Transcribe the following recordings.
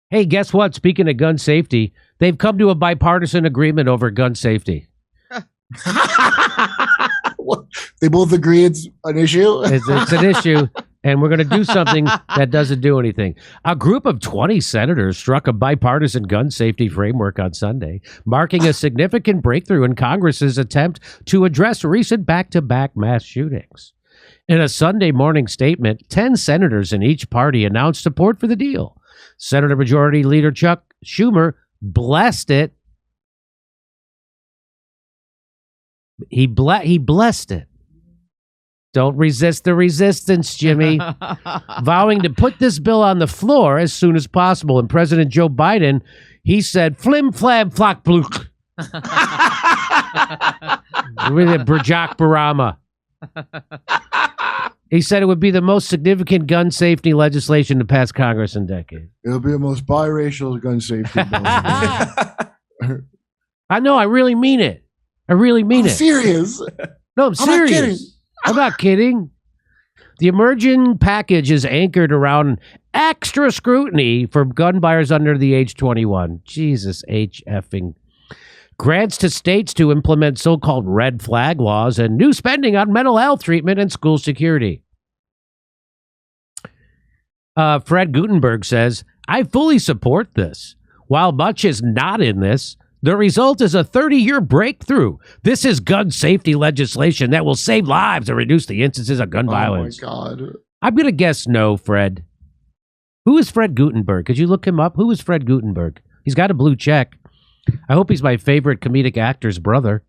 Hey, guess what? Speaking of gun safety, they've come to a bipartisan agreement over gun safety. They both agree it's an issue? It's an issue, and we're going to do something that doesn't do anything. A group of 20 senators struck a bipartisan gun safety framework on Sunday, marking a significant breakthrough in Congress's attempt to address recent back-to-back mass shootings. In a Sunday morning statement, 10 senators in each party announced support for the deal. Senator Majority Leader Chuck Schumer blessed it. He blessed it. Don't resist the resistance, Jimmy. Vowing to put this bill on the floor as soon as possible. And President Joe Biden, he said, flim, flam, flock, blook. With a Brajak Barama. He said it would be the most significant gun safety legislation to pass Congress in decades. It'll be the most biracial gun safety bill. I know, I really mean it. I really mean it. Serious? No, I'm serious. Not kidding. I'm not kidding. The emerging package is anchored around extra scrutiny for gun buyers under the age 21. Jesus H effing. Grants to states to implement so-called red flag laws and new spending on mental health treatment and school security. Fred Gutenberg says, I fully support this. While much is not in this, the result is a 30-year breakthrough. This is gun safety legislation that will save lives and reduce the instances of gun violence. Oh, my God. I'm going to guess no, Fred. Who is Fred Gutenberg? Could you look him up? Who is Fred Gutenberg? He's got a blue check. I hope he's my favorite comedic actor's brother.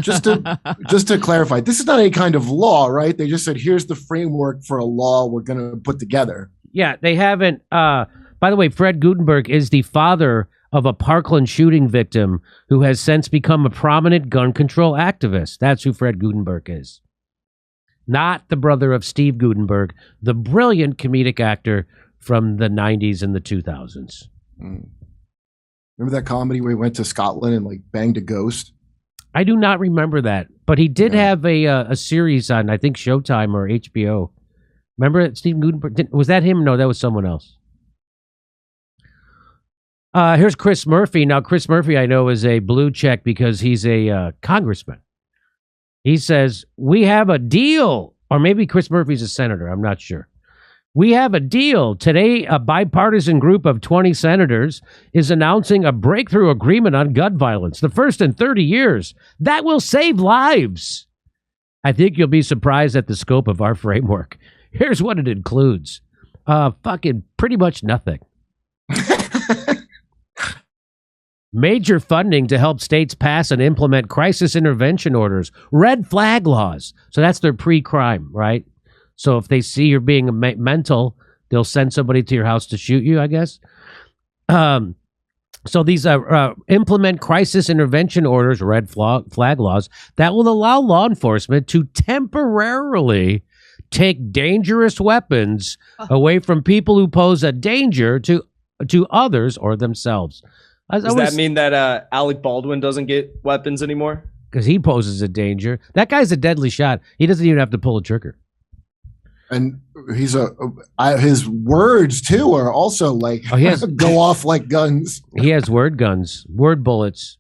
Just to clarify, this is not any kind of law, right? They just said, here's the framework for a law we're going to put together. Yeah, they haven't. By the way, Fred Gutenberg is the father of a Parkland shooting victim who has since become a prominent gun control activist. That's who Fred Gutenberg is. Not the brother of Steve Gutenberg, the brilliant comedic actor from the 90s and the 2000s. Remember that comedy where he went to Scotland and like banged a ghost? I do not remember that, but he did have a series on, I think, Showtime or HBO. Remember Steve Gutenberg? Was that him? No, that was someone else. Here's Chris Murphy. Now, Chris Murphy, I know, is a blue check because he's a congressman. He says, we have a deal. Or maybe Chris Murphy's a senator. I'm not sure. We have a deal. Today, a bipartisan group of 20 senators is announcing a breakthrough agreement on gun violence, the first in 30 years. That will save lives. I think you'll be surprised at the scope of our framework. Here's what it includes. Fucking pretty much nothing. Major funding to help states pass and implement crisis intervention orders, red flag laws. So that's their pre-crime, right? So if they see you're being mental, they'll send somebody to your house to shoot you, I guess. So these implement crisis intervention orders, red flag laws, that will allow law enforcement to temporarily take dangerous weapons away from people who pose a danger to others or themselves. Does that mean that Alec Baldwin doesn't get weapons anymore? Because he poses a danger. That guy's a deadly shot. He doesn't even have to pull a trigger. And he's his words too are also like go off like guns. He has word guns, word bullets.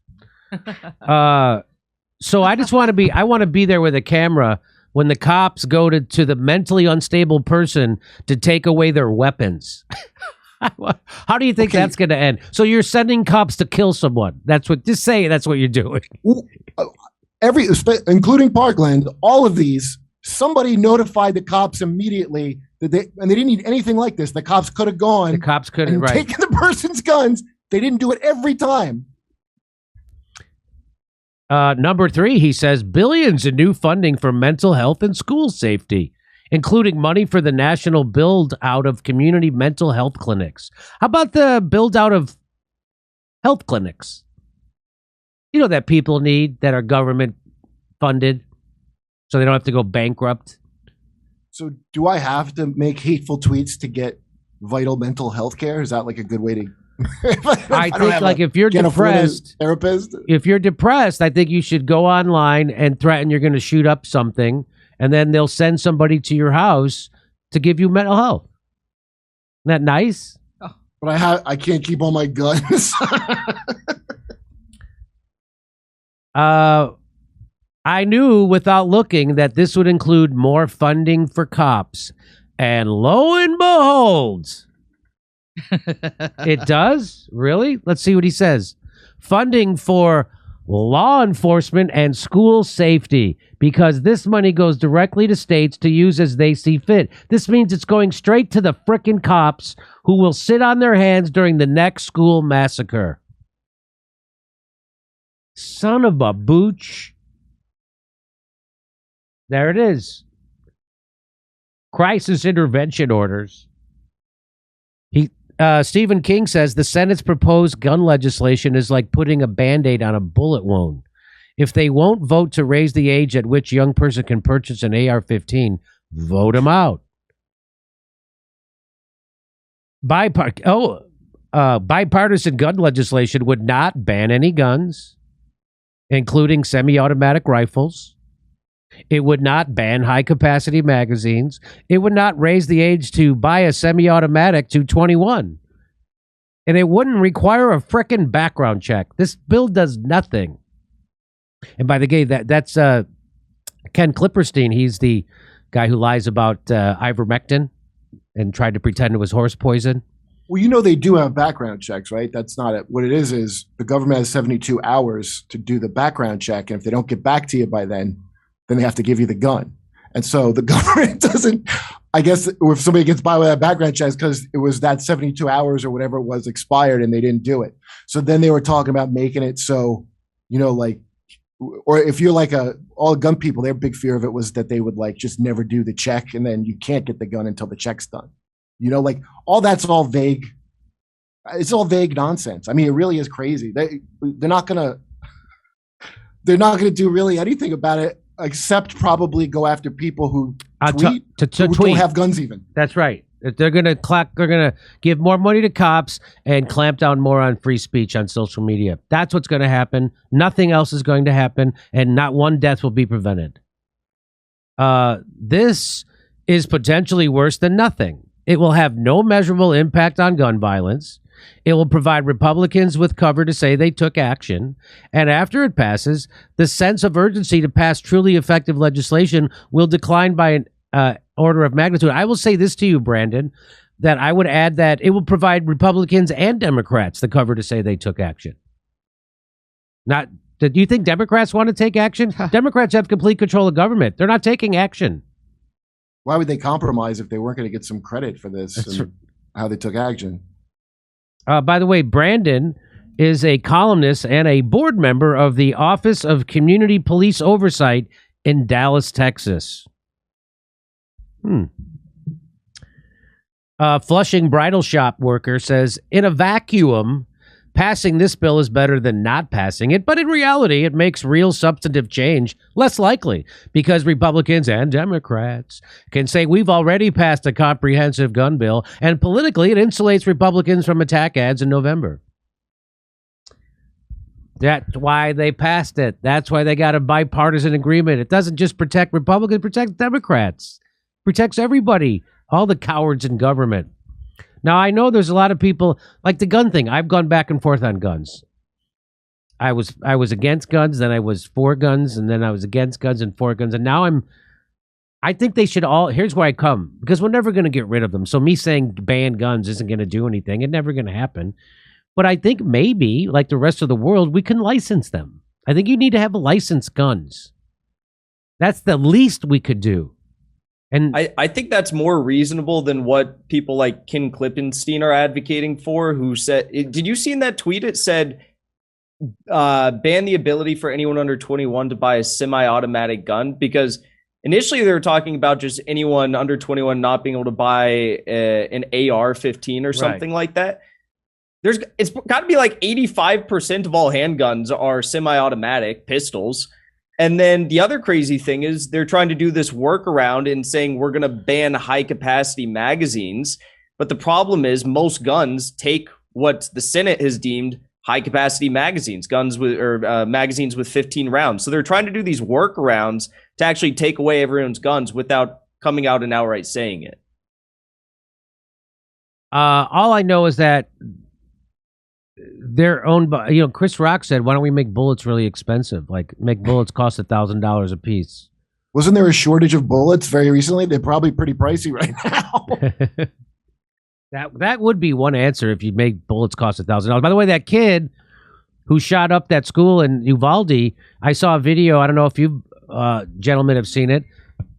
So I just want to be there with a camera when the cops go to the mentally unstable person to take away their weapons. How do you think that's going to end? So you're sending cops to kill someone. That's what you're doing. Including Parkland, all of these, somebody notified the cops immediately that they didn't need anything like this. The cops could have gone. The cops could have taken the person's guns. They didn't do it every time. Number 3, he says, billions in new funding for mental health and school safety, including money for the national build-out of community mental health clinics. How about the build-out of health clinics? You know, that people need, that are government-funded, so they don't have to go bankrupt. So do I have to make hateful tweets to get vital mental health care? Is that like a good way to... I think like if you're depressed, therapist. If you're depressed, I think you should go online and threaten you're going to shoot up something, and then they'll send somebody to your house to give you mental health. Isn't that nice? But I can't keep all my guns. I knew without looking that this would include more funding for cops. And lo and behold, it does? Really? Let's see what he says. Funding for law enforcement and school safety, because this money goes directly to states to use as they see fit. This means it's going straight to the frickin' cops who will sit on their hands during the next school massacre. Son of a booch. There it is. Crisis intervention orders. Stephen King says the Senate's proposed gun legislation is like putting a Band-Aid on a bullet wound. If they won't vote to raise the age at which a young person can purchase an AR-15, vote them out. Bipartisan gun legislation would not ban any guns, including semi-automatic rifles. It would not ban high-capacity magazines. It would not raise the age to buy a semi-automatic to 21. And it wouldn't require a frickin' background check. This bill does nothing. And by the way, that's Ken Clipperstein. He's the guy who lies about ivermectin and tried to pretend it was horse poison. Well, you know they do have background checks, right? That's not it. What it is the government has 72 hours to do the background check. And if they don't get back to you by then they have to give you the gun. And so the government doesn't, I guess if somebody gets by with that background check because it was that 72 hours or whatever it was expired and they didn't do it. So then they were talking about making it so, you know, like, or if you're like all gun people, their big fear of it was that they would like just never do the check and then you can't get the gun until the check's done. You know, like all that's all vague. It's all vague nonsense. I mean, it really is crazy. They're not gonna do really anything about it except probably go after people who tweet who don't have guns even. That's right. They're gonna give more money to cops and clamp down more on free speech on social media. That's what's going to happen. Nothing else is going to happen, and not one death will be prevented. This is potentially worse than nothing. It will have no measurable impact on gun violence. It will provide Republicans with cover to say they took action. And after it passes, the sense of urgency to pass truly effective legislation will decline by an order of magnitude. I will say this to you, Brandon, that I would add that it will provide Republicans and Democrats the cover to say they took action. Do you think Democrats want to take action? Democrats have complete control of government. They're not taking action. Why would they compromise if they weren't going to get some credit for this and how they took action? By the way, Brandon is a columnist and a board member of the Office of Community Police Oversight in Dallas, Texas. Flushing bridal shop worker says, in a vacuum, passing this bill is better than not passing it, but in reality, it makes real substantive change less likely because Republicans and Democrats can say we've already passed a comprehensive gun bill, and politically, it insulates Republicans from attack ads in November. That's why they passed it. That's why they got a bipartisan agreement. It doesn't just protect Republicans, it protects Democrats. It protects everybody, all the cowards in government. Now, I know there's a lot of people, like the gun thing. I've gone back and forth on guns. I was against guns, then I was for guns, and then I was against guns and for guns. And now I think they should all, here's where I come, because we're never going to get rid of them. So me saying ban guns isn't going to do anything. It's never going to happen. But I think maybe, like the rest of the world, we can license them. I think you need to have licensed guns. That's the least we could do. And I think that's more reasonable than what people like Ken Klippenstein are advocating for, who said, did you see in that tweet, it said, ban the ability for anyone under 21 to buy a semi-automatic gun? Because initially they were talking about just anyone under 21 not being able to buy an AR-15 or something like that. It's got to be like 85% of all handguns are semi-automatic pistols. And then the other crazy thing is they're trying to do this workaround and saying we're going to ban high capacity magazines. But the problem is most guns take what the Senate has deemed high capacity magazines, magazines with 15 rounds. So they're trying to do these workarounds to actually take away everyone's guns without coming out and outright saying it. All I know is that they're owned by, Chris Rock said, why don't we make bullets really expensive? Like, make bullets cost $1,000 a piece. Wasn't there a shortage of bullets very recently? They're probably pretty pricey right now. That would be one answer if you make bullets cost $1,000. By the way, that kid who shot up that school in Uvalde, I saw a video. I don't know if you gentlemen have seen it,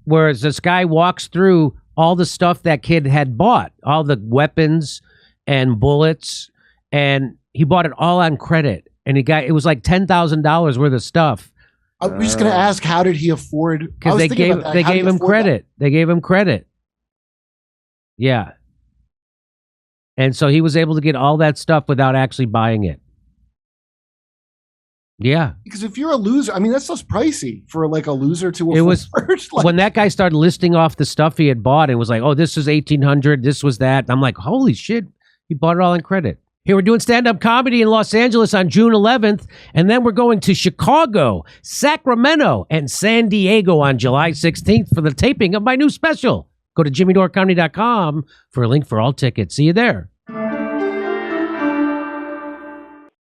where this guy walks through all the stuff that kid had bought, all the weapons and bullets, and he bought it all on credit. And it was like $10,000 worth of stuff. I was just going to ask, how did he afford? Because they gave him credit. They gave him credit. Yeah. And so he was able to get all that stuff without actually buying it. Yeah. Because if you're a loser, I mean, that stuff's pricey for like a loser to afford. When that guy started listing off the stuff he had bought, it was like, oh, this was $1,800. This was that. I'm like, holy shit. He bought it all in credit. Here, we're doing stand-up comedy in Los Angeles on June 11th, and then we're going to Chicago, Sacramento, and San Diego on July 16th for the taping of my new special. Go to jimmydorecomedy.com for a link for all tickets. See you there.